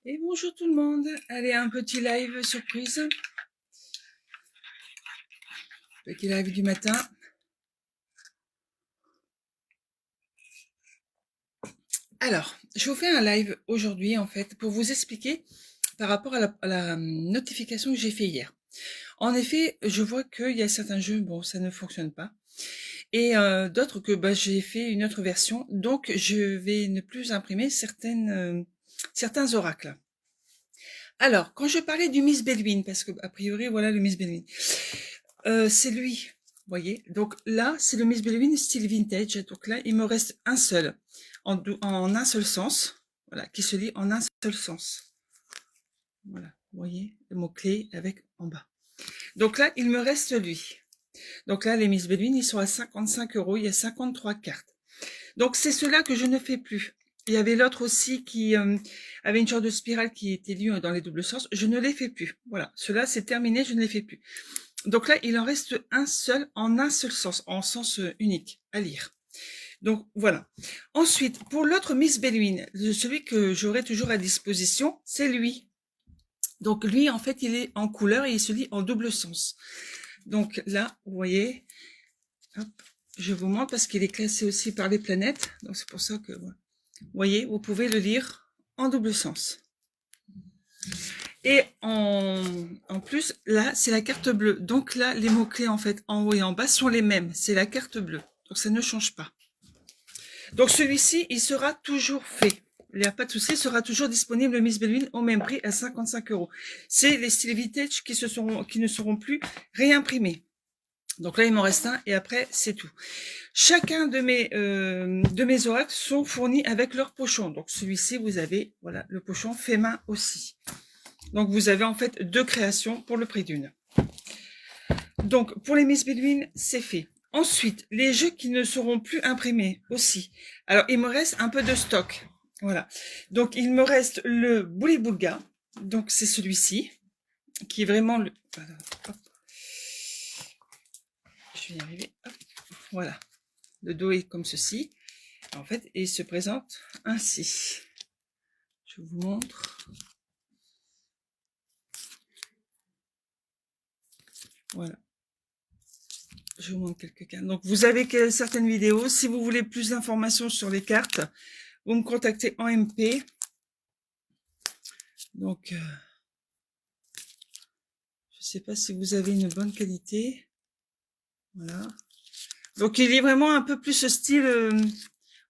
Et bonjour tout le monde. Allez, un petit live surprise. Petit live du matin. Alors, je vous fais un live aujourd'hui en fait pour vous expliquer par rapport à la notification que j'ai fait hier. En effet, je vois qu'il y a certains jeux, bon, ça ne fonctionne pas. Et d'autres que j'ai fait une autre version. Donc, je vais ne plus imprimer certains oracles. Alors, quand je parlais du Miss Bedouin, parce que a priori, voilà le Miss Bedouin. C'est lui, vous voyez. Donc là, c'est le Miss Bedouin style vintage. Donc là, il me reste un seul, en un seul sens. Voilà, qui se lit en un seul sens. Voilà, vous voyez, le mot-clé avec en bas. Donc là, il me reste lui. Donc là, les Miss Bedouin, ils sont à 55 €. Il y a 53 cartes. Donc c'est cela que je ne fais plus. Il y avait l'autre aussi qui avait une sorte de spirale qui était lue dans les doubles sens. Je ne les fais plus. Voilà, cela c'est terminé, je ne les fais plus. Donc là, il en reste un seul en un seul sens, en sens unique à lire. Donc voilà. Ensuite, pour l'autre Miss Bedouin, celui que j'aurai toujours à disposition, c'est lui. Donc lui, en fait, il est en couleur et il se lit en double sens. Donc là, vous voyez, hop, je vous montre parce qu'il est classé aussi par les planètes. Donc c'est pour ça que, voilà. Vous voyez, vous pouvez le lire en double sens. Et en plus, là, c'est la carte bleue. Donc là, les mots-clés, en fait, en haut et en bas sont les mêmes. C'est la carte bleue. Donc ça ne change pas. Donc celui-ci, il sera toujours fait. Il n'y a pas de souci, il sera toujours disponible, le Miss Bedouin, au même prix, à 55 €. C'est les styles vintage qui ne seront plus réimprimés. Donc là, il m'en reste un et après, c'est tout. Chacun de mes oracles sont fournis avec leur pochon. Donc celui-ci, vous avez, voilà, le pochon fait main aussi. Donc vous avez en fait deux créations pour le prix d'une. Donc pour les Miss Bedouin, c'est fait. Ensuite, les jeux qui ne seront plus imprimés aussi. Alors il me reste un peu de stock. Voilà. Donc il me reste le Bouli Boulga. Donc c'est celui-ci qui est vraiment le. Hop. Je vais y arriver. Hop. Voilà. Le dos est comme ceci. En fait, et il se présente ainsi. Je vous montre. Voilà. Je vous montre quelques cartes. Donc, vous avez certaines vidéos. Si vous voulez plus d'informations sur les cartes, vous me contactez en MP. Donc, je ne sais pas si vous avez une bonne qualité. Voilà. Donc, il est vraiment un peu plus ce style,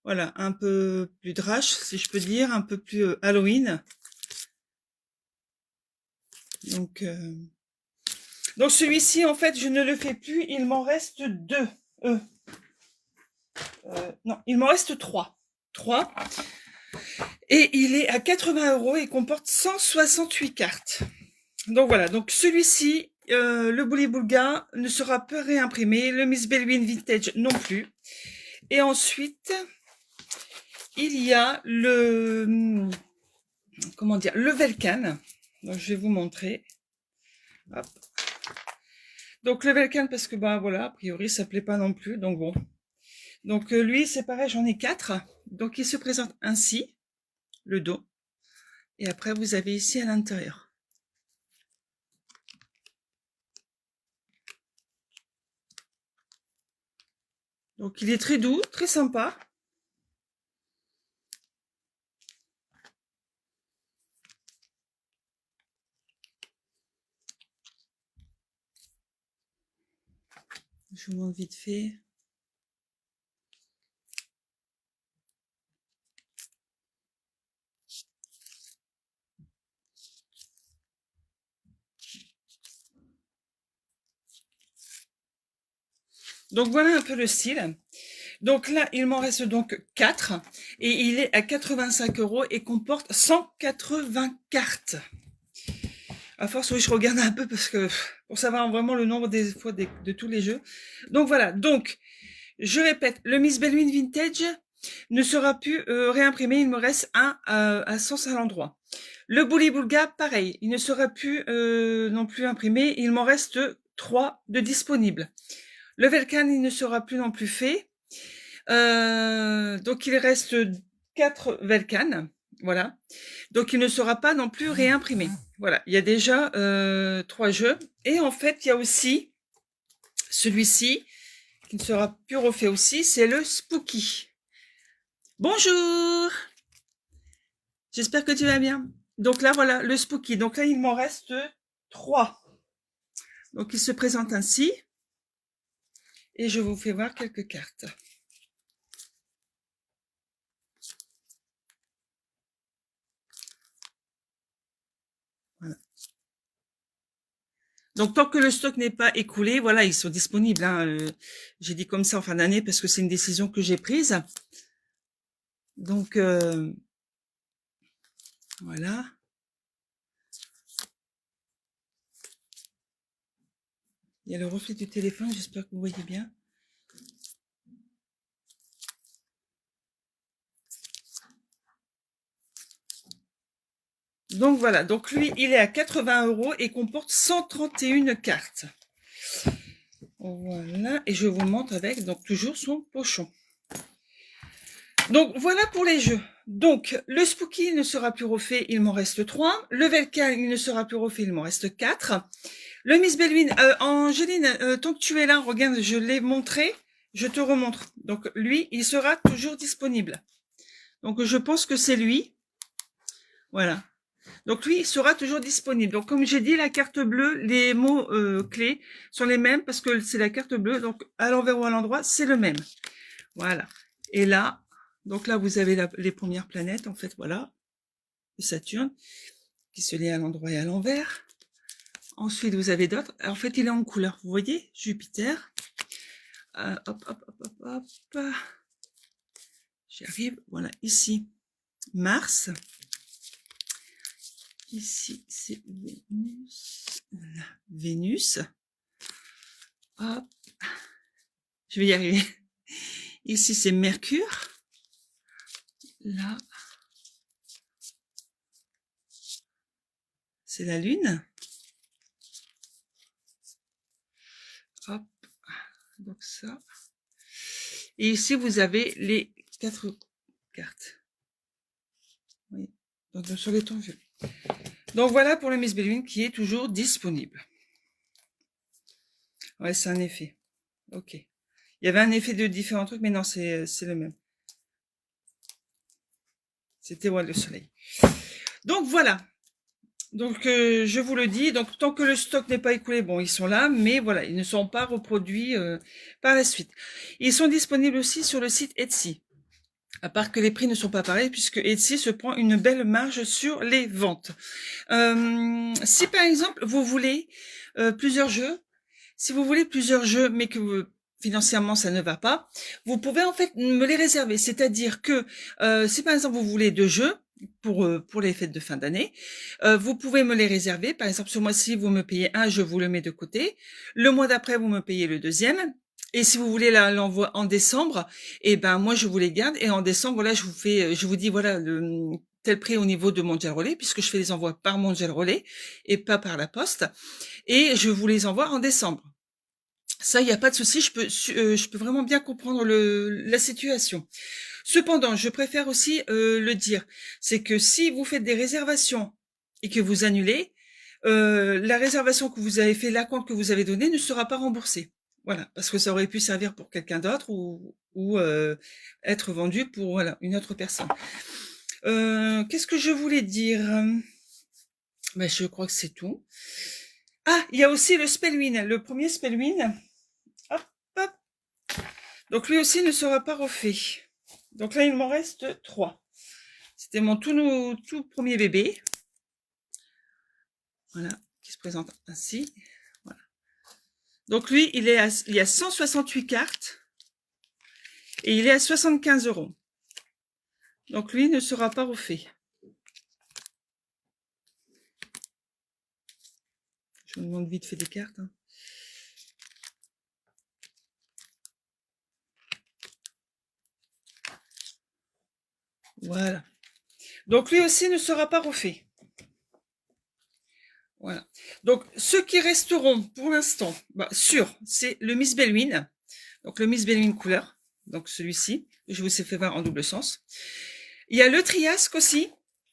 voilà, un peu plus drache, si je peux dire, un peu plus Halloween. Donc celui-ci, en fait, je ne le fais plus. Il m'en reste deux. Non, il m'en reste trois. Et il est à 80 € et comporte 168 cartes. Donc voilà, donc celui-ci, le Bouli Boulga ne sera pas réimprimé, le Miss Bedouin Vintage non plus. Et ensuite, il y a le, comment dire, le Velkan. Donc je vais vous montrer. Hop. Donc le Velkan, parce que voilà, a priori ça plaît pas non plus, donc bon. Donc lui, c'est pareil, j'en ai 4. Donc il se présente ainsi, le dos. Et après, vous avez ici à l'intérieur. Donc il est très doux, très sympa. Je vous montre vite fait. Donc voilà un peu le style. Donc là, il m'en reste donc 4 et il est à 85 € et comporte 180 cartes. À force, oui, je regarde un peu parce que pour savoir vraiment le nombre des fois de tous les jeux. Donc voilà, donc je répète, le Miss Bedouin Vintage ne sera plus réimprimé, il me reste un à sens à l'endroit. Le Bouli Boulga, pareil, il ne sera plus non plus imprimé, il m'en reste 3 de disponibles. Le Velkan, il ne sera plus non plus fait. Donc il reste 4 Velkan. Voilà. Donc, il ne sera pas non plus réimprimé. Voilà. Il y a déjà 3 jeux. Et en fait, il y a aussi celui-ci qui ne sera plus refait aussi. C'est le Spooky. Bonjour! J'espère que tu vas bien. Donc là, voilà, le Spooky. Donc là, il m'en reste 3. Donc, il se présente ainsi. Et je vous fais voir quelques cartes. Voilà. Donc, tant que le stock n'est pas écoulé, voilà, ils sont disponibles. Hein. J'ai dit comme ça en fin d'année parce que c'est une décision que j'ai prise. Donc, voilà. Il y a le reflet du téléphone, j'espère que vous voyez bien. Donc voilà, donc lui, il est à 80 € et comporte 131 cartes. Voilà, et je vous montre avec, donc toujours son pochon. Donc voilà pour les jeux. Donc le Spooky ne sera plus refait, il m'en reste 3. Le Velka, il ne sera plus refait, il m'en reste 4. Le Miss Bellwin, Angeline, tant que tu es là, regarde, je l'ai montré, je te remontre. Donc lui, il sera toujours disponible. Donc je pense que c'est lui. Voilà. Donc lui, il sera toujours disponible. Donc comme j'ai dit, la carte bleue, les mots clés sont les mêmes parce que c'est la carte bleue. Donc à l'envers ou à l'endroit, c'est le même. Voilà. Et là, donc là, vous avez les premières planètes, en fait, voilà. Saturne, qui se lie à l'endroit et à l'envers. Ensuite, vous avez d'autres. En fait, il est en couleur. Vous voyez, Jupiter. Hop, hop, hop, hop, hop. J'y arrive. Voilà, ici, Mars. Ici, c'est Vénus. Voilà, Vénus. Hop. Je vais y arriver. Ici, c'est Mercure. Là, c'est la Lune. Hop. Donc ça. Et ici, vous avez les 4 cartes. Oui. Donc, sur les tons violets. Donc, voilà pour le Miss Bellwin qui est toujours disponible. Ouais, c'est un effet. Ok. Il y avait un effet de différents trucs, mais non, c'est le même. C'était ouais, le soleil. Donc, voilà. Donc, je vous le dis. Donc, tant que le stock n'est pas écoulé, bon, ils sont là, mais voilà, ils ne sont pas reproduits par la suite. Ils sont disponibles aussi sur le site Etsy. À part que les prix ne sont pas pareils, puisque Etsy se prend une belle marge sur les ventes. Si par exemple, vous voulez plusieurs jeux, si vous voulez plusieurs jeux, mais que financièrement ça ne va pas, vous pouvez en fait me les réserver. C'est-à-dire que si par exemple vous voulez 2 jeux pour les fêtes de fin d'année, vous pouvez me les réserver. Par exemple, ce mois-ci, vous me payez un, je vous le mets de côté. Le mois d'après, vous me payez le deuxième. Et si vous voulez l'envoi en décembre, eh ben moi je vous les garde et en décembre voilà je vous dis voilà tel prix au niveau de Mondial Relais puisque je fais les envois par Mondial Relais et pas par la poste et je vous les envoie en décembre. Ça il n'y a pas de souci, je peux vraiment bien comprendre la situation. Cependant, je préfère aussi le dire, c'est que si vous faites des réservations et que vous annulez, la réservation que vous avez fait, l'acompte que vous avez donné ne sera pas remboursée. Voilà, parce que ça aurait pu servir pour quelqu'un d'autre ou être vendu pour voilà une autre personne. Qu'est-ce que je voulais dire? Ben, je crois que c'est tout. Ah, il y a aussi le Spellwin, le premier Spellwin. Hop, hop. Donc lui aussi ne sera pas refait. Donc là, il m'en reste 3. C'était mon tout premier bébé. Voilà, qui se présente ainsi. Voilà. Donc lui, il y a 168 cartes et il est à 75 €. Donc lui ne sera pas refait. Je vous demande vite fait des cartes. Hein. Voilà. Donc lui aussi ne sera pas refait. Voilà. Donc ceux qui resteront pour l'instant, c'est le Miss Bellwin. Donc le Miss Bellwin couleur. Donc celui-ci, je vous ai fait voir en double sens. Il y a le Triasque aussi.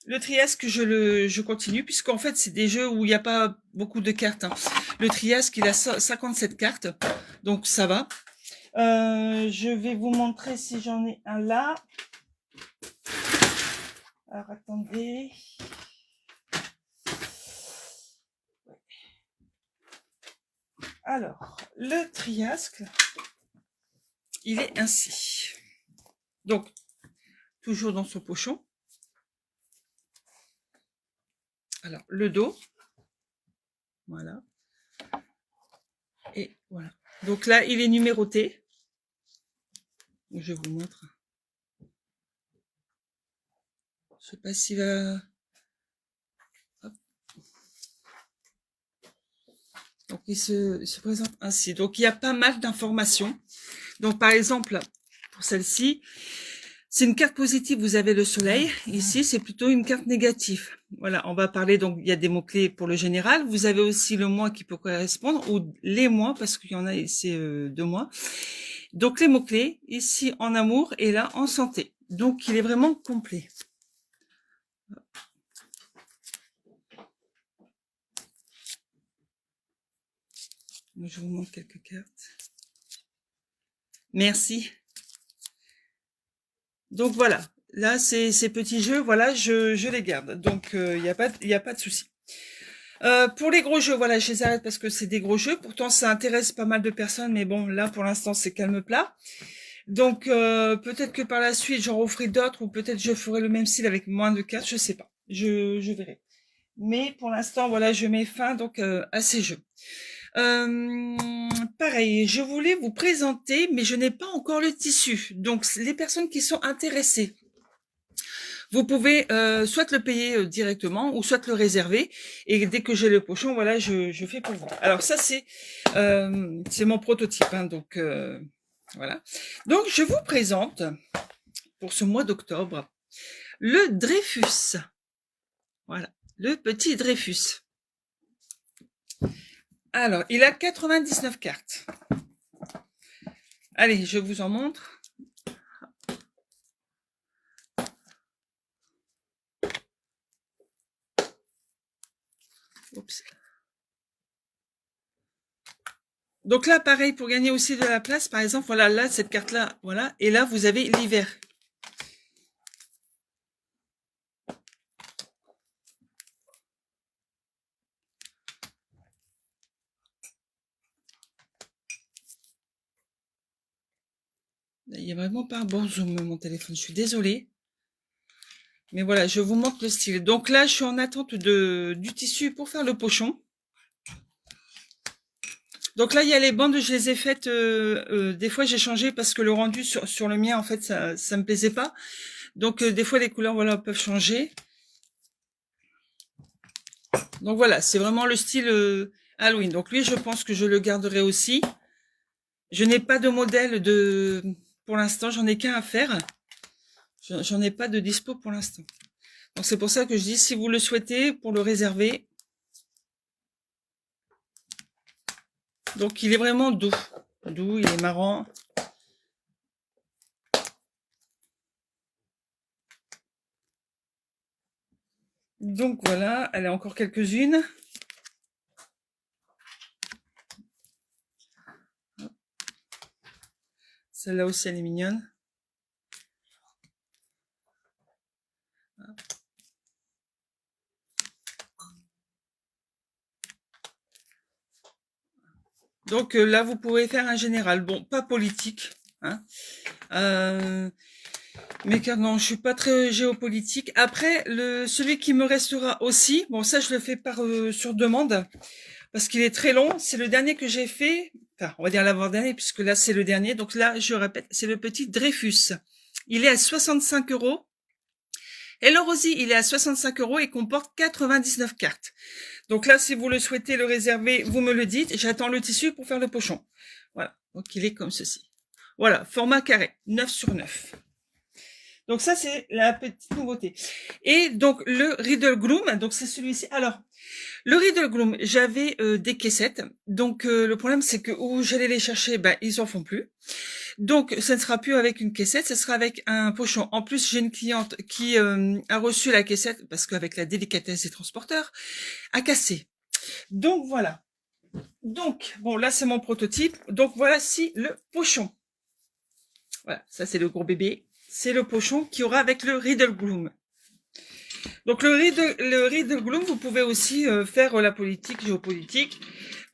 Le triasque, je continue, puisqu'en fait, c'est des jeux où il n'y a pas beaucoup de cartes, hein. Le triasque, il a 57 cartes, donc ça va. Je vais vous montrer si j'en ai un là. Alors, attendez. Alors, le triasque, il est ainsi. Donc, toujours dans son pochon. Alors, le dos. Voilà. Et voilà. Donc là, il est numéroté. Je vous montre. Je sais pas s'il va... Hop. Donc, il se présente ainsi. Donc, il y a pas mal d'informations. Donc, par exemple, pour celle-ci, c'est une carte positive, vous avez le soleil. Ici, c'est plutôt une carte négative. Voilà, on va parler, donc, il y a des mots-clés pour le général. Vous avez aussi le mois qui peut correspondre, ou les mois, parce qu'il y en a, c'est 2 mois. Donc, les mots-clés, ici, en amour, et là, en santé. Donc, il est vraiment complet. Je vous montre quelques cartes. Merci. Donc, voilà. Là, ces petits jeux, voilà, je les garde. Donc, il n'y a pas de souci. Pour les gros jeux, voilà, je les arrête parce que c'est des gros jeux. Pourtant, ça intéresse pas mal de personnes, mais bon, là, pour l'instant, c'est calme plat. Donc, peut-être que par la suite, j'en referai d'autres, ou peut-être je ferai le même style avec moins de cartes, je sais pas. Je verrai. Mais pour l'instant, voilà, je mets fin donc à ces jeux. Pareil, je voulais vous présenter, mais je n'ai pas encore le tissu. Donc, les personnes qui sont intéressées, vous pouvez soit le payer directement ou soit le réserver. Et dès que j'ai le pochon, voilà, je fais pour vous. Alors ça, c'est mon prototype. Hein, donc voilà. Donc je vous présente pour ce mois d'octobre le Dreyfus. Voilà, le petit Dreyfus. Alors, il a 99 cartes. Allez, je vous en montre. Oups. Donc là, pareil, pour gagner aussi de la place, par exemple, voilà, là, cette carte-là, voilà, et là, vous avez l'hiver. Il n'y a vraiment pas un bon zoom, mon téléphone, je suis désolée. Mais voilà, je vous montre le style. Donc là, je suis en attente du tissu pour faire le pochon. Donc là, il y a les bandes, je les ai faites, des fois j'ai changé parce que le rendu sur le mien, en fait, ça me plaisait pas. Donc des fois, les couleurs, voilà, peuvent changer. Donc voilà, c'est vraiment le style Halloween. Donc lui, je pense que je le garderai aussi. Je n'ai pas de modèle pour l'instant, j'en ai qu'un à faire. J'en ai pas de dispo pour l'instant. Donc c'est pour ça que je dis, si vous le souhaitez, pour le réserver. Donc il est vraiment doux. Doux, il est marrant. Donc voilà, elle a encore quelques-unes. Celle-là aussi, elle est mignonne. Donc là, vous pouvez faire un général. Bon, pas politique, hein. Mais car non, je suis pas très géopolitique. Après, celui qui me restera aussi, bon ça je le fais sur demande, parce qu'il est très long. C'est le dernier que j'ai fait, enfin on va dire l'avant-dernier, puisque là c'est le dernier. Donc là, je répète, c'est le petit Dreyfus. Il est à 65 €. Et le Rosy, il est à 65 € et comporte 99 cartes. Donc là, si vous le souhaitez le réserver, vous me le dites. J'attends le tissu pour faire le pochon. Voilà, donc il est comme ceci. Voilà, format carré, 9 sur 9. Donc ça, c'est la petite nouveauté. Et donc le Riddle Gloom, donc c'est celui-ci. Alors, le Riddle Gloom, j'avais des caissettes. Donc le problème, c'est que où j'allais les chercher, ben ils en font plus. Donc ça ne sera plus avec une caissette, ce sera avec un pochon. En plus, j'ai une cliente qui a reçu la caissette parce qu'avec la délicatesse des transporteurs, a cassé. Donc voilà. Donc bon, là c'est mon prototype. Donc voici le pochon. Voilà, ça c'est le gros bébé. C'est le pochon qu'il y aura avec le Riddle Gloom. Donc le Riddle Gloom, vous pouvez aussi faire la politique, géopolitique,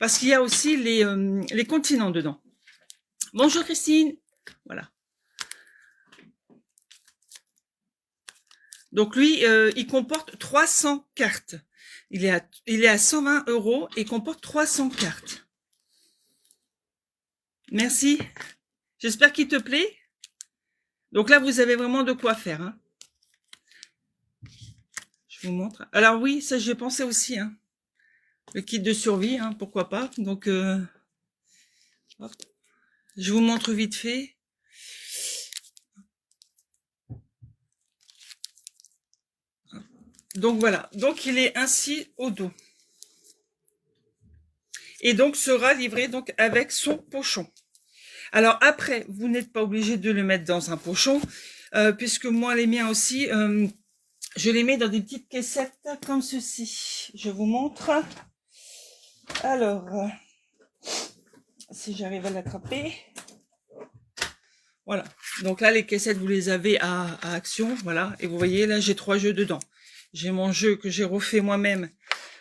parce qu'il y a aussi les continents dedans. Bonjour Christine. Voilà. Donc lui, il comporte 300 cartes. Il est à 120 € et comporte 300 cartes. Merci. J'espère qu'il te plaît. Donc là, vous avez vraiment de quoi faire. Hein. Je vous montre. Alors oui, ça j'ai pensé aussi. Hein. Le kit de survie, hein, pourquoi pas. Donc, hop. Je vous montre vite fait. Donc voilà. Donc il est ainsi au dos. Et donc sera livré donc avec son pochon. Alors après, vous n'êtes pas obligé de le mettre dans un pochon, puisque moi les miens aussi, je les mets dans des petites caissettes comme ceci. Je vous montre. Alors, si j'arrive à l'attraper. Voilà. Donc là, les caissettes, vous les avez à Action. Voilà. Et vous voyez, là, j'ai 3 jeux dedans. J'ai mon jeu que j'ai refait moi-même,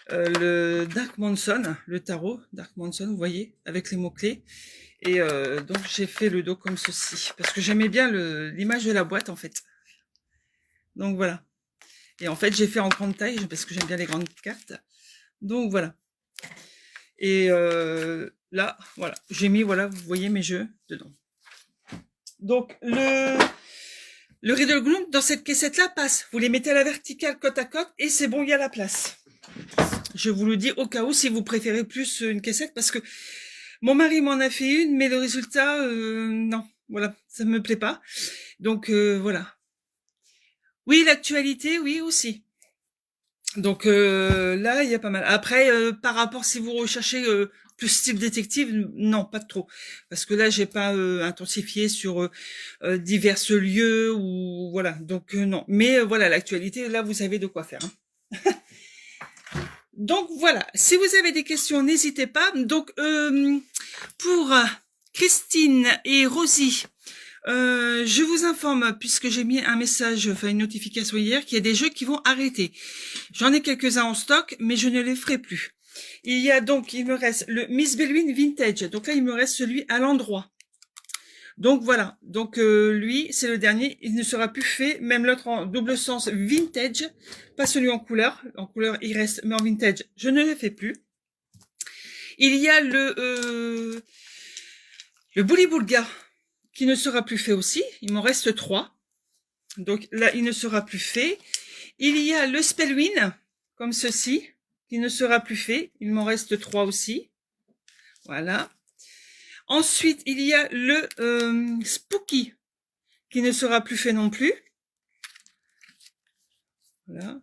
le Dark Monson, le tarot Dark Monson, vous voyez, avec les mots-clés. Et donc, j'ai fait le dos comme ceci. Parce que j'aimais bien l'image de la boîte, en fait. Donc, voilà. Et en fait, j'ai fait en grande taille, parce que j'aime bien les grandes cartes. Donc, voilà. Et là, voilà. J'ai mis, voilà, vous voyez mes jeux dedans. Donc, le Riddle Gloom, dans cette caissette-là, passe. Vous les mettez à la verticale, côte à côte, et c'est bon, il y a la place. Je vous le dis au cas où, si vous préférez plus une caissette, parce que mon mari m'en a fait une, mais le résultat, non. Voilà, ça me plaît pas. Donc, voilà. Oui, l'actualité, oui, aussi. Donc, là, il y a pas mal. Après, par rapport, si vous recherchez plus style détective, non, pas trop. Parce que là, j'ai pas intensifié sur divers lieux ou voilà. Donc non. Mais voilà, l'actualité, là, vous avez de quoi faire. Hein. Donc voilà. Si vous avez des questions, n'hésitez pas. Donc pour Christine et Rosie, je vous informe, puisque j'ai mis un message, enfin une notification hier, qu'il y a des jeux qui vont arrêter. J'en ai quelques-uns en stock, mais je ne les ferai plus. Il y a donc, il me reste le Miss Bellwin Vintage. Donc là, il me reste celui à l'endroit. Donc voilà. Donc lui, c'est le dernier. Il ne sera plus fait. Même l'autre en double sens vintage, pas celui en couleur. En couleur, il reste, mais en vintage, je ne le fais plus. Il y a le Bully Bulga qui ne sera plus fait aussi. Il m'en reste 3. Donc là, il ne sera plus fait. Il y a le Spellwin, comme ceci, qui ne sera plus fait. Il m'en reste 3 aussi. Voilà. Ensuite, il y a le Spooky, qui ne sera plus fait non plus. Voilà.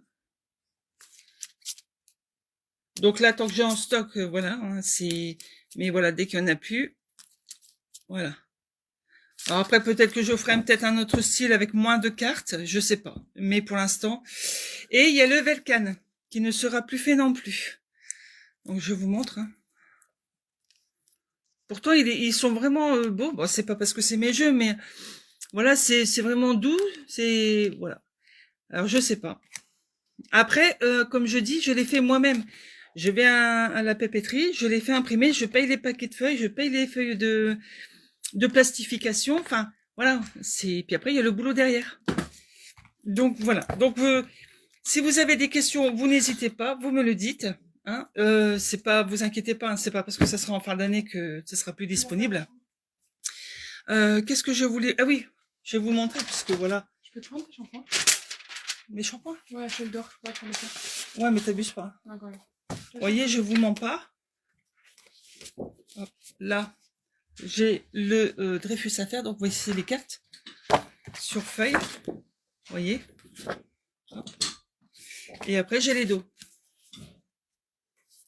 Donc là, tant que j'ai en stock, voilà, hein, c'est... Mais voilà, dès qu'il n'y en a plus, voilà. Alors après, peut-être que je ferai peut-être un autre style avec moins de cartes, je sais pas. Mais pour l'instant... Et il y a le Velkan, qui ne sera plus fait non plus. Donc je vous montre. Hein. Pourtant, ils sont vraiment beaux. Bon, c'est pas parce que c'est mes jeux, mais voilà, c'est vraiment doux. C'est... Voilà. Alors, je sais pas. Après, comme je dis, je l'ai fait moi-même. Je vais à la papeterie, je les fais imprimer, je paye les paquets de feuilles, je paye les feuilles de plastification. Enfin, voilà. Puis après, il y a le boulot derrière. Donc, voilà. Donc, si vous avez des questions, vous n'hésitez pas, vous me le dites. Hein. C'est pas, vous inquiétez pas, hein, c'est pas parce que ça sera en fin d'année que ça sera plus disponible. Qu'est-ce que je voulais... Ah oui, je vais vous montrer, puisque voilà. Je peux te prendre tes shampoings? Mes shampoings? Ouais, je le dors, je peux prendre ça. Ouais, mais t'abuses pas. D'accord. Vous voyez, je vous mens pas. Hop, là, j'ai le Dreyfus à faire, donc voici les cartes sur feuille. voyez. Hop. Et après, j'ai les dos.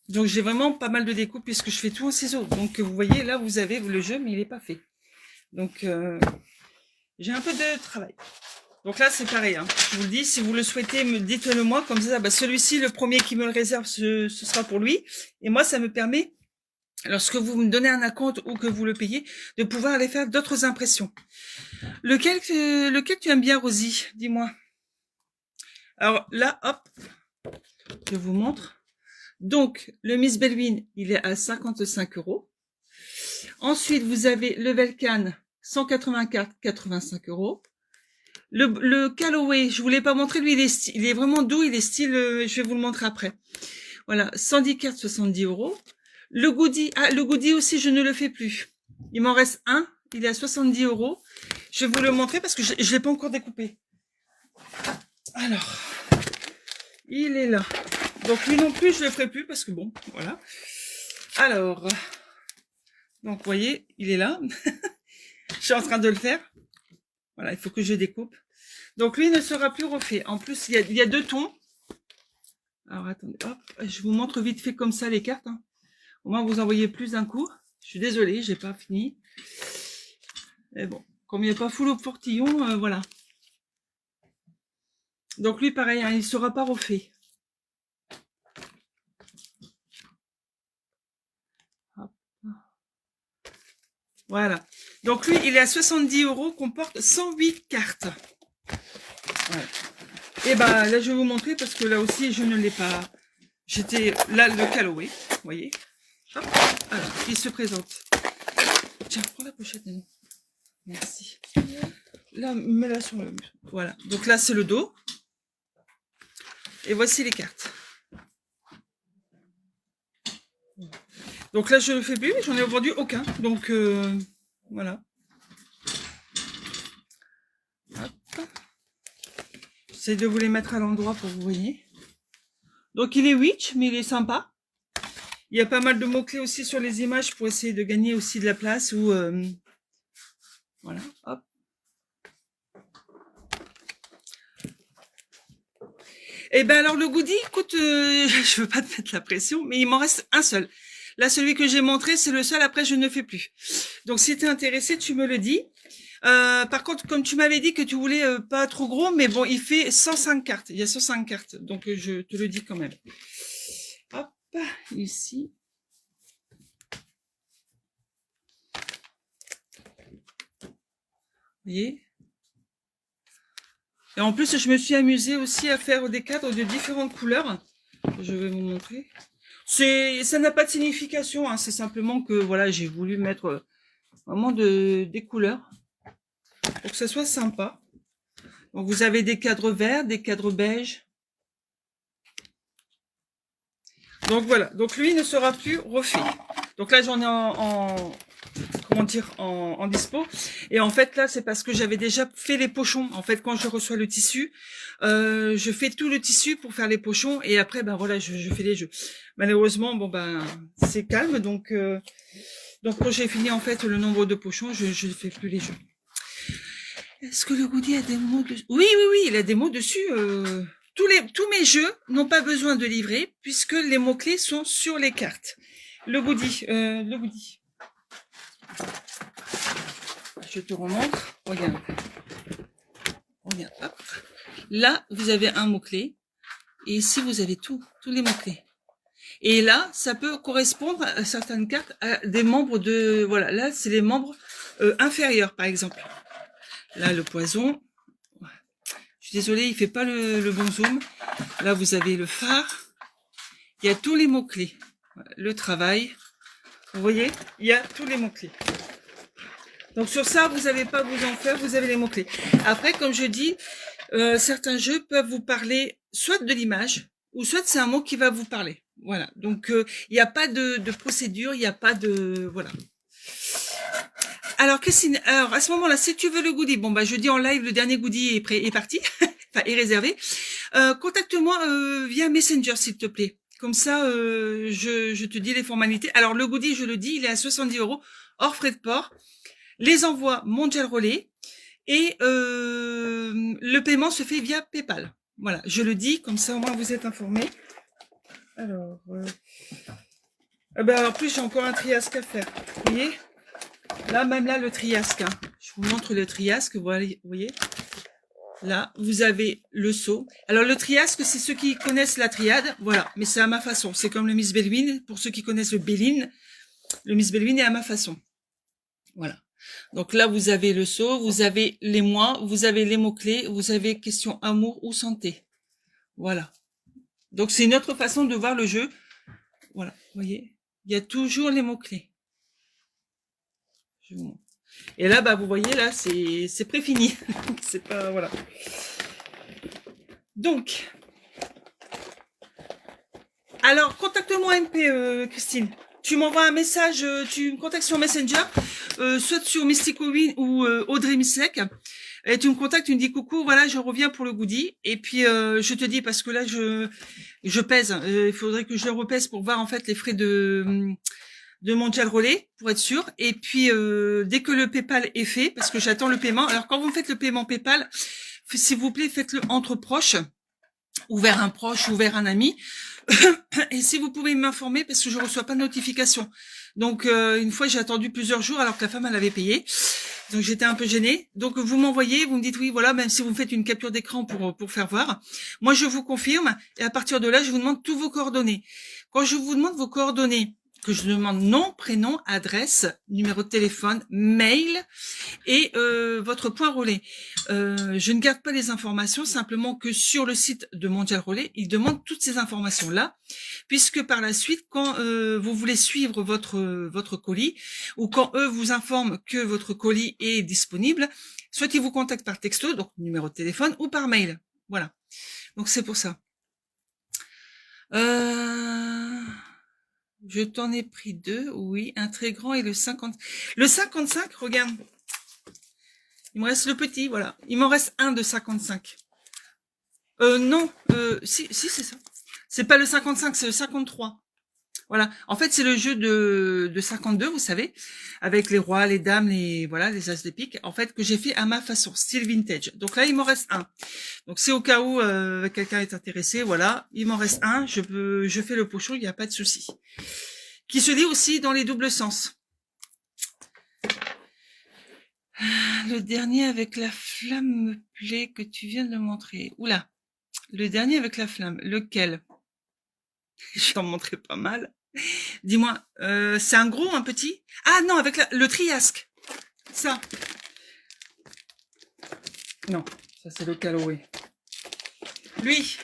Donc, j'ai vraiment pas mal de découpes puisque je fais tout en ciseaux. Donc, vous voyez, là, vous avez le jeu, mais il n'est pas fait. Donc, j'ai un peu de travail. Donc là, c'est pareil. Hein. Je vous le dis, si vous le souhaitez, dites-le moi. Comme ça, bah, celui-ci, le premier qui me le réserve, ce sera pour lui. Et moi, ça me permet, lorsque vous me donnez un acompte ou que vous le payez, de pouvoir aller faire d'autres impressions. Lequel tu aimes bien, Rosie? Dis-moi. Alors là, hop, je vous montre. Donc, le Miss Bellwin, il est à 55 €. Ensuite, vous avez le Velcan, 184,85 €. Le Callaway, je vous l'ai pas montré, lui, il est vraiment doux, il est style, je vais vous le montrer après. Voilà, 110 cartes, 70 €. Le Goodie aussi, je ne le fais plus. Il m'en reste un, il est à 70 €. Je vais vous le montrer parce que je l'ai pas encore découpé. Alors, il est là. Donc lui non plus, je le ferai plus parce que bon, voilà. Alors, donc vous voyez, il est là. Je suis en train de le faire. Voilà, il faut que je découpe. Donc lui ne sera plus refait. En plus, il y a deux tons. Alors attendez, hop, je vous montre vite fait comme ça les cartes. Hein. Au moins vous en voyez plus d'un coup. Je suis désolée, j'ai pas fini. Mais bon, comme il n'y a pas full au portillon, voilà. Donc lui pareil, hein, il ne sera pas refait. Voilà. Donc lui, il est à 70 €, comporte 108 cartes. Voilà. Et ben là, je vais vous montrer parce que là aussi, je ne l'ai pas. J'étais là, le Callaway, vous voyez. Hop. Alors, il se présente. Tiens, prends la pochette, Nano. Merci. Là, mets-la sur le... Voilà. Donc là, c'est le dos. Et voici les cartes. Donc là, je ne le fais plus, mais j'en ai vendu aucun. Donc, voilà. Hop. J'essaie de vous les mettre à l'endroit pour que vous voyez. Donc, il est witch, mais il est sympa. Il y a pas mal de mots-clés aussi sur les images pour essayer de gagner aussi de la place. Ou voilà, hop. Et ben alors, le goodie, écoute, je veux pas te mettre la pression, mais il m'en reste un seul. Là, celui que j'ai montré, c'est le seul. Après, je ne fais plus. Donc, si tu es intéressé, tu me le dis. Par contre, comme tu m'avais dit que tu voulais pas trop gros, mais bon, il fait 105 cartes. Il y a 105 cartes. Donc, je te le dis quand même. Hop, ici. Vous voyez? Et en plus, je me suis amusée aussi à faire des cadres de différentes couleurs. Je vais vous montrer. Ça n'a pas de signification, hein, c'est simplement que voilà, j'ai voulu mettre vraiment des couleurs pour que ça soit sympa. Donc vous avez des cadres verts, des cadres beige. Donc voilà, donc lui ne sera plus refait. Donc là j'en ai comment dire, en dispo. Et en fait là c'est parce que j'avais déjà fait les pochons. En fait quand je reçois le tissu, je fais tout le tissu pour faire les pochons et après ben voilà je fais les jeux. Malheureusement bon ben c'est calme donc quand j'ai fini en fait le nombre de pochons je ne fais plus les jeux. Est-ce que le goodie a des mots dessus? Oui il a des mots dessus. Tous mes jeux n'ont pas besoin de livret puisque les mots clés sont sur les cartes. Le goodie. Je te remontre. Regarde. Hop. Là, vous avez un mot-clé. Et ici, vous avez tous les mots-clés. Et là, ça peut correspondre à certaines cartes à des membres de... Voilà, là, c'est les membres inférieurs, par exemple. Là, le poison. Je suis désolée, il fait pas le bon zoom. Là, vous avez le phare. Il y a tous les mots-clés. Le travail. Vous voyez, il y a tous les mots-clés. Donc sur ça, vous n'avez pas à vous en faire, vous avez les mots-clés. Après, comme je dis, certains jeux peuvent vous parler soit de l'image, ou soit c'est un mot qui va vous parler. Voilà. Donc il n'y a pas de procédure, il n'y a pas de... Voilà. Alors, Christine, à ce moment-là, si tu veux le goodie, bon bah je dis en live, le dernier goodie est parti, enfin est réservé. Contacte-moi via Messenger, s'il te plaît. Comme ça, je te dis les formalités. Alors le goodie, je le dis, il est à 70 € hors frais de port. Les envois mondial relais. Et le paiement se fait via PayPal. Voilà, je le dis, comme ça au moins vous êtes informés. Alors, en plus j'ai encore un triasque à faire. Vous voyez? Là, même là, le triasque. Hein. Je vous montre le triasque, vous voyez? Là, vous avez le seau. Alors, le triasque, c'est ceux qui connaissent la triade. Voilà, mais c'est à ma façon. C'est comme le Miss Bellwin. Pour ceux qui connaissent le Miss Bellwin est à ma façon. Voilà. Donc là, vous avez le seau, vous avez les mois, vous avez les mots-clés, vous avez question amour ou santé. Voilà. Donc, c'est une autre façon de voir le jeu. Voilà, vous voyez? Il y a toujours les mots-clés. Je vous montre. Et là, vous voyez, là, c'est pré-fini. C'est pas, voilà. Donc, alors, contacte-moi MP, Christine. Tu m'envoies un message, tu me contactes sur Messenger, soit sur Mysticowin ou Audrey Mislek. Et tu me contactes, tu me dis coucou, voilà, je reviens pour le goodie. Et puis, je te dis, parce que là, je pèse. Il faudrait que je le repèse pour voir, en fait, les frais de Mondial Relais, pour être sûr. Et puis, dès que le PayPal est fait, parce que j'attends le paiement. Alors, quand vous faites le paiement PayPal, s'il vous plaît, faites-le entre proches, ou vers un proche, ou vers un ami. Et si vous pouvez m'informer, parce que je reçois pas de notification. Donc, une fois, j'ai attendu plusieurs jours, alors que la femme, elle avait payé. Donc, j'étais un peu gênée. Donc, vous m'envoyez, vous me dites oui, voilà, même si vous me faites une capture d'écran pour faire voir. Moi, je vous confirme. Et à partir de là, je vous demande tous vos coordonnées. Quand je vous demande vos coordonnées, que je demande nom, prénom, adresse, numéro de téléphone, mail et votre point relais. Je ne garde pas les informations, simplement que sur le site de Mondial Relais, ils demandent toutes ces informations-là, puisque par la suite, quand vous voulez suivre votre colis, ou quand eux vous informent que votre colis est disponible, soit ils vous contactent par texto, donc numéro de téléphone, ou par mail. Voilà. Donc c'est pour ça. Je t'en ai pris 2, oui, un très grand et le 50. Le 55, regarde. Il me reste le petit, voilà. Il m'en reste un de 55. Non, si, c'est ça. C'est pas le 55, c'est le 53. Voilà. En fait, c'est le jeu de 52, vous savez, avec les rois, les dames, les as de pique, en fait, que j'ai fait à ma façon, style vintage. Donc là, il m'en reste un. Donc c'est au cas où quelqu'un est intéressé, voilà. Il m'en reste un, je fais le pochon, il n'y a pas de souci. Qui se lit aussi dans les doubles sens. Le dernier avec la flamme me plaît que tu viens de le montrer. Oula. Le dernier avec la flamme. Lequel? Je t'en montrer pas mal. Dis-moi, c'est un gros, un petit? Ah non, avec le triasque. Ça. Non, ça c'est le Callaway. Lui.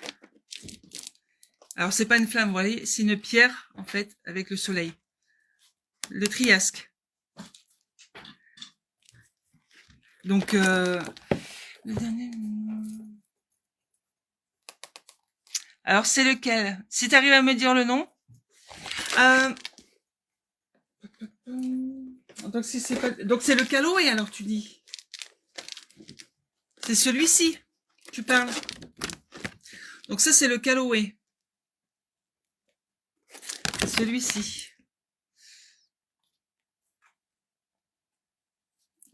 Alors c'est pas une flamme, vous voyez, c'est une pierre, en fait, avec le soleil. Le triasque. Donc, le dernier... Alors, c'est lequel? Si tu arrives à me dire le nom. Donc, si c'est pas... Donc, c'est le Callaway, alors, tu dis. C'est celui-ci. Tu parles. Donc, ça, c'est le Callaway. Celui-ci.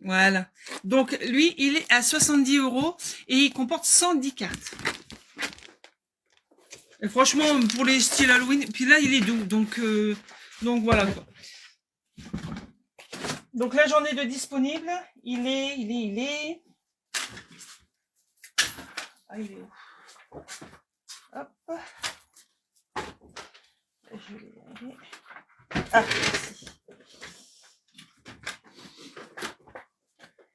Voilà. Donc, lui, il est à 70 € et il comporte 110 cartes. Et franchement, pour les styles Halloween, puis là, il est doux. Donc voilà, quoi. Donc là, j'en ai de disponibles. Il est... Ah, il est où? Hop. Je vais y aller. Ah, ici.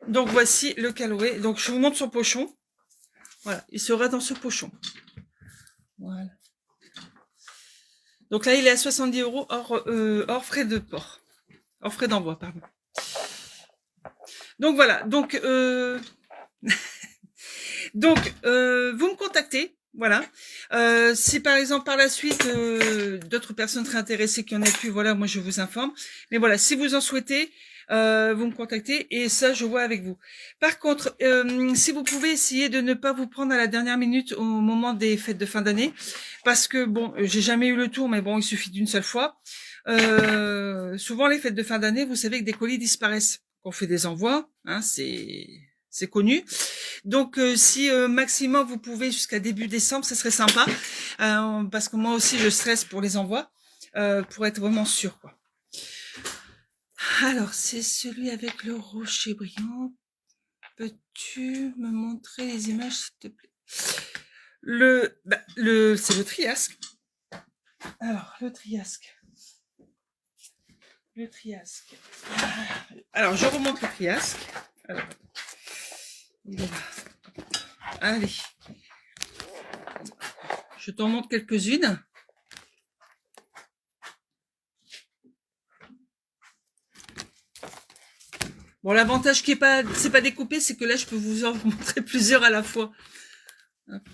Donc voici le Callaway. Donc je vous montre son pochon. Voilà, il sera dans ce pochon. Voilà. Donc là, il est à 70 € hors frais de port. Hors frais d'envoi, pardon. Donc voilà. Donc, vous me contactez. Voilà. Si par exemple par la suite d'autres personnes seraient intéressées qui en aient plus, voilà, moi je vous informe. Mais voilà, si vous en souhaitez, vous me contactez et ça je vois avec vous. Par contre, si vous pouvez essayer de ne pas vous prendre à la dernière minute au moment des fêtes de fin d'année, parce que bon, j'ai jamais eu le tour, mais bon, il suffit d'une seule fois. Souvent les fêtes de fin d'année, vous savez que des colis disparaissent. On fait des envois, hein, c'est c'est connu. Donc, si maximum vous pouvez jusqu'à début décembre, ça serait sympa, parce que moi aussi je stresse pour les envois, pour être vraiment sûr, quoi. Alors, c'est celui avec le rocher brillant. Peux-tu me montrer les images, s'il te plaît? C'est le Triasque. Alors, le Triasque. Le Triasque. Alors, je remonte le Triasque. Alors, il est là. Allez. Je t'en montre quelques-unes. Bon, l'avantage qui est pas, c'est pas découpé, c'est que là, je peux vous en montrer plusieurs à la fois. Hop.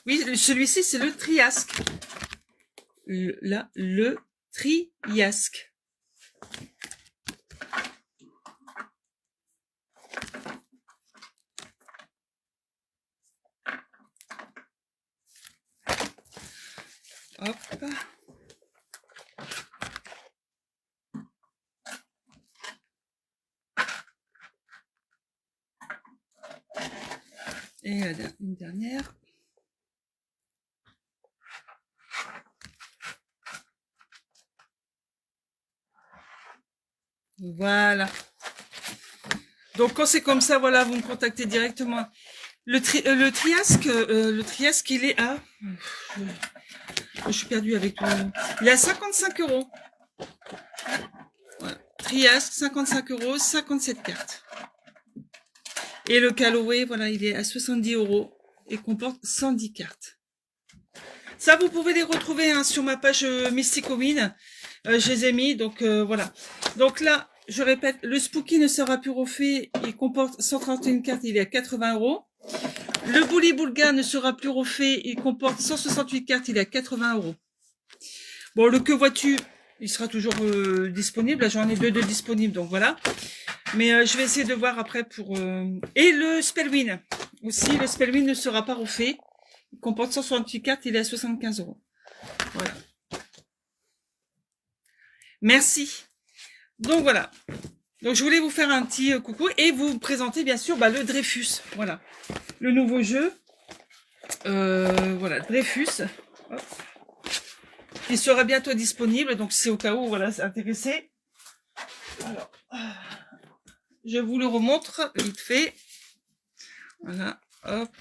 Oui, celui-ci, c'est le Triasque. Là, le Triasque. Hop. Et une dernière. Voilà. Donc quand c'est comme ça, voilà, vous me contactez directement. Le Triasque, il est à... Je suis perdue avec tout. Il est à 55 €. Voilà. Triasque, 55 €, 57 cartes. Et le Callaway, voilà, il est à 70 € et comporte 110 cartes. Ça, vous pouvez les retrouver hein, sur ma page Mysticowin. Je les ai mis, donc voilà. Donc là, je répète, le Spooky ne sera plus refait. Il comporte 131 cartes, il est à 80 €. Le Bully Bulga ne sera plus refait. Il comporte 168 cartes, il est à 80 €. Bon, le Que vois-tu, il sera toujours disponible. Là, j'en ai deux disponibles, donc voilà. Mais je vais essayer de voir après pour... Et le Spellwin aussi. Le Spellwin ne sera pas refait. Il comporte 168 cartes, il est à 75 €. Voilà. Merci. Donc voilà. Donc je voulais vous faire un petit coucou et vous présenter bien sûr le Dreyfus. Voilà. Le nouveau jeu. Voilà, Dreyfus. Hop. Il sera bientôt disponible, donc c'est au cas où, voilà, c'est intéressé. Alors, je vous le remontre vite fait. Voilà, hop.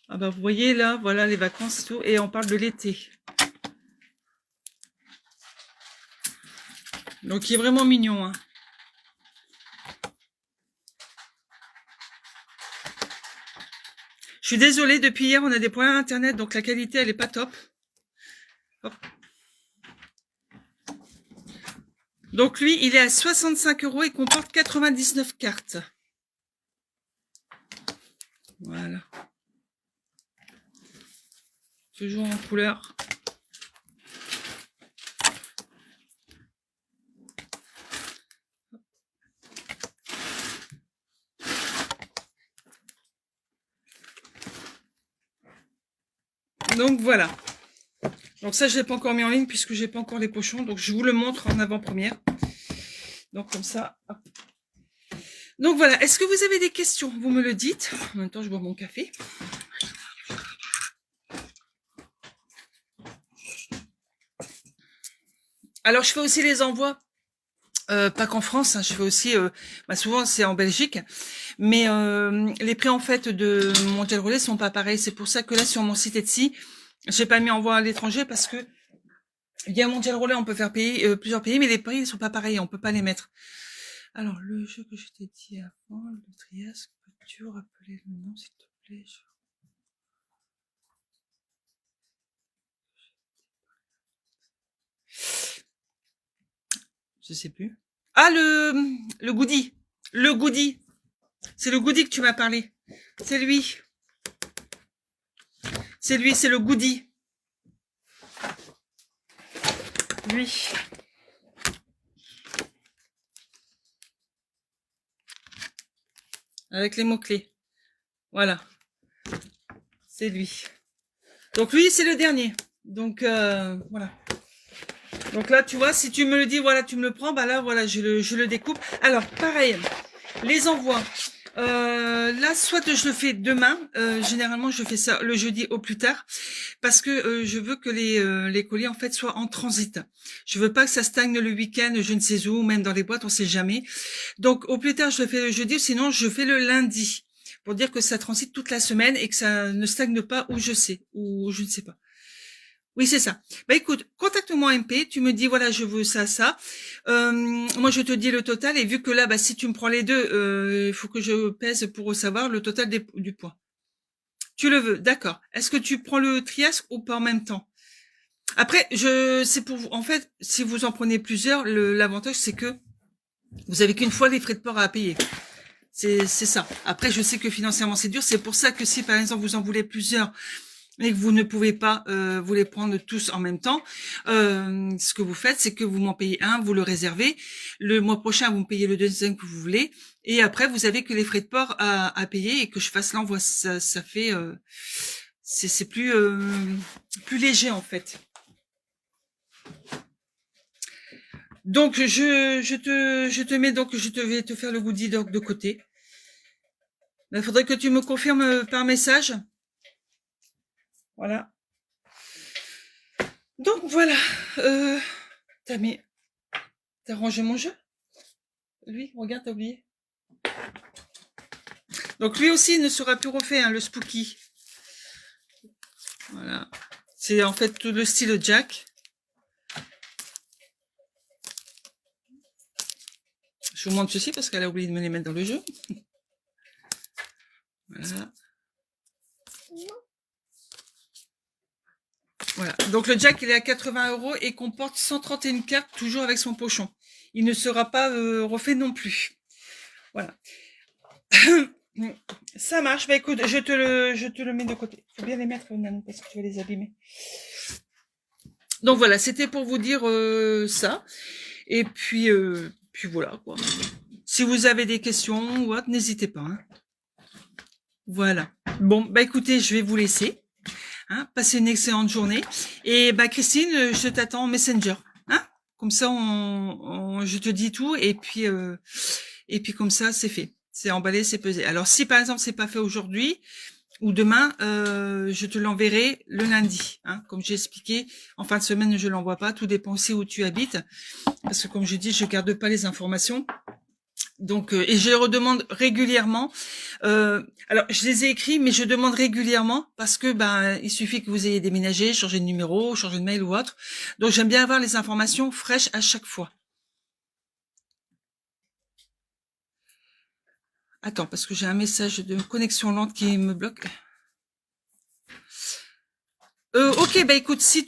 Ah bah vous voyez là, voilà les vacances et tout, et on parle de l'été. Donc il est vraiment mignon, hein. Je suis désolée, depuis hier on a des problèmes internet, donc la qualité elle est pas top. Hop. Donc lui, il est à 65 € et comporte 99 cartes. Voilà. Toujours en couleur. Donc voilà. Donc ça, je l'ai pas encore mis en ligne puisque j'ai pas encore les pochons. Donc je vous le montre en avant-première. Donc comme ça. Hop. Donc voilà. Est-ce que vous avez des questions? Vous me le dites. En même temps, je bois mon café. Alors je fais aussi les envois. Pas qu'en France, hein, je fais aussi, souvent c'est en Belgique, mais les prix en fait de Mondial Relais sont pas pareils. C'est pour ça que là sur mon site Etsy, j'ai pas mis envoi à l'étranger parce que il y a Mondial Relais, on peut faire payer plusieurs pays, mais les prix ils sont pas pareils, on peut pas les mettre. Alors le jeu que je t'ai dit avant, le Triasque, peux-tu rappeler le nom s'il te plaît? Je sais plus. Ah, le goodie. Le goodie. C'est le goodie que tu m'as parlé. C'est lui. C'est lui, c'est le goodie. Lui. Avec les mots-clés. Voilà. C'est lui. Donc lui, c'est le dernier. Donc voilà. Donc là, tu vois, si tu me le dis, voilà, tu me le prends, bah là, voilà, je le découpe. Alors, pareil, les envois. Là, soit je le fais demain. Généralement, je fais ça le jeudi au plus tard, parce que je veux que les colis en fait soient en transit. Je veux pas que ça stagne le week-end, je ne sais où, même dans les boîtes, on sait jamais. Donc, au plus tard, je le fais le jeudi, sinon je fais le lundi, pour dire que ça transite toute la semaine et que ça ne stagne pas où je sais, ou je ne sais pas. Oui, c'est ça. Bah écoute, contacte-moi MP, tu me dis voilà, je veux ça, ça. Moi je te dis le total et vu que là, bah si tu me prends les deux, il faut que je pèse pour savoir le total du poids. Tu le veux, d'accord. Est-ce que tu prends le triasque ou pas en même temps? Après, c'est pour vous. En fait, si vous en prenez plusieurs, l'avantage c'est que vous avez qu'une fois les frais de port à payer. C'est ça. Après, je sais que financièrement c'est dur. C'est pour ça que si par exemple vous en voulez plusieurs et que vous ne pouvez pas vous les prendre tous en même temps, ce que vous faites, c'est que vous m'en payez un, vous le réservez. Le mois prochain, vous me payez le deuxième que vous voulez. Et après, vous avez que les frais de port à payer et que je fasse l'envoi. Ça fait... c'est plus léger, en fait. Donc, je te mets... Donc, je vais te faire le goodie dog de côté. Il faudrait que tu me confirmes par message. Voilà. Donc voilà, t'as rangé mon jeu? Lui, regarde, t'as oublié. Donc lui aussi ne sera plus refait, hein, le Spooky. Voilà. C'est en fait tout le style Jack. Je vous montre ceci parce qu'elle a oublié de me les mettre dans le jeu. Voilà. Voilà. Donc le Jack, il est à 80 € et comporte 131 cartes, toujours avec son pochon. Il ne sera pas refait non plus. Voilà. Ça marche. Bah écoute, je te le mets de côté. Faut bien les mettre, Nanou, parce que tu vas les abîmer. Donc voilà, c'était pour vous dire ça. Et puis voilà quoi. Si vous avez des questions ou autre, n'hésitez pas. Hein. Voilà. Bon, bah écoutez, je vais vous laisser. Hein, passez une excellente journée. Et bah Christine, je t'attends en Messenger. Hein, comme ça, je te dis tout et puis comme ça, c'est fait. C'est emballé, c'est pesé. Alors si par exemple c'est pas fait aujourd'hui ou demain, je te l'enverrai le lundi. Hein, comme j'ai expliqué, en fin de semaine je l'envoie pas. Tout dépend aussi où tu habites, parce que comme je dis, je garde pas les informations. Donc et je les redemande régulièrement. Alors je les ai écrits, mais je demande régulièrement parce que il suffit que vous ayez déménagé, changé de numéro, changé de mail ou autre. Donc j'aime bien avoir les informations fraîches à chaque fois. Attends, parce que j'ai un message de connexion lente qui me bloque. Ok, bah écoute, si